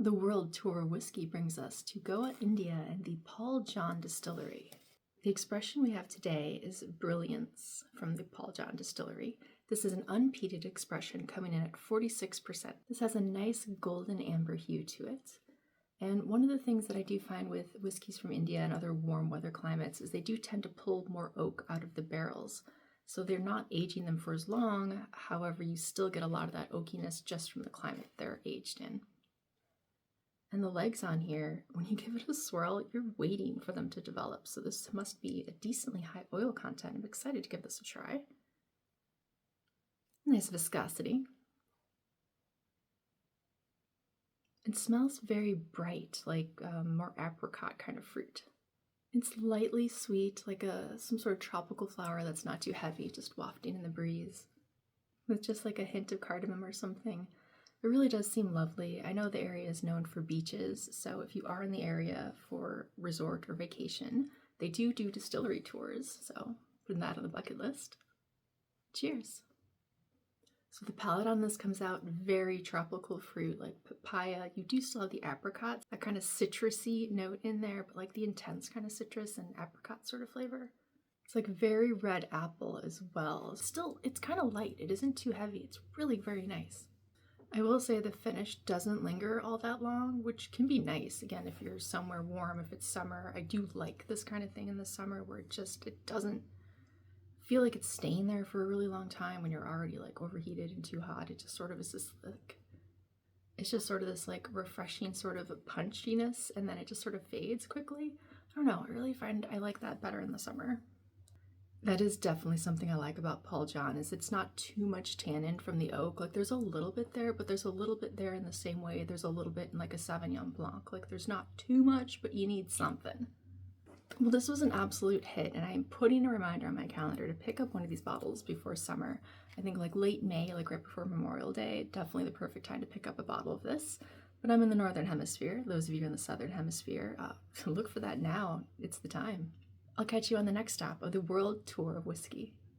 The World Tour of Whiskey brings us to Goa, India, and the Paul John Distillery. The expression we have today is brilliance from the Paul John Distillery. This is an unpeated expression coming in at 46%. This has a nice golden amber hue to it. And one of the things that I do find with whiskeys from India and other warm weather climates is they do tend to pull more oak out of the barrels. So they're not aging them for as long, however, you still get a lot of that oakiness just from the climate they're aged in. And the legs on here, when you give it a swirl, you're waiting for them to develop. So this must be a decently high oil content. I'm excited to give this a try. Nice viscosity. It smells very bright, like more apricot kind of fruit. It's lightly sweet, like some sort of tropical flower that's not too heavy, just wafting in the breeze. With just like a hint of cardamom or something. It really does seem lovely. I know the area is known for beaches, so if you are in the area for resort or vacation, they do distillery tours, so putting that on the bucket list. Cheers! So the palate on this comes out very tropical fruit, like papaya. You do still have the apricot, that kind of citrusy note in there, but like the intense kind of citrus and apricot sort of flavor. It's like very red apple as well. Still, it's kind of light. It isn't too heavy. It's really very nice. I will say the finish doesn't linger all that long, which can be nice. Again, if you're somewhere warm, if it's summer, I do like this kind of thing in the summer where it doesn't feel like it's staying there for a really long time when you're already like overheated and too hot. It just sort of is this like, it's just sort of this like refreshing sort of punchiness, and then it just sort of fades quickly. I don't know, I really find I like that better in the summer. That is definitely something I like about Paul John, is it's not too much tannin from the oak. Like there's a little bit there, but there's a little bit there in the same way there's a little bit in like a Sauvignon Blanc. Like there's not too much, but you need something. Well, this was an absolute hit, and I'm putting a reminder on my calendar to pick up one of these bottles before summer. I think like late May, like right before Memorial Day, definitely the perfect time to pick up a bottle of this. But I'm in the Northern Hemisphere. Those of you in the Southern Hemisphere, look for that now. It's the time. I'll catch you on the next stop of the World Tour of Whiskey.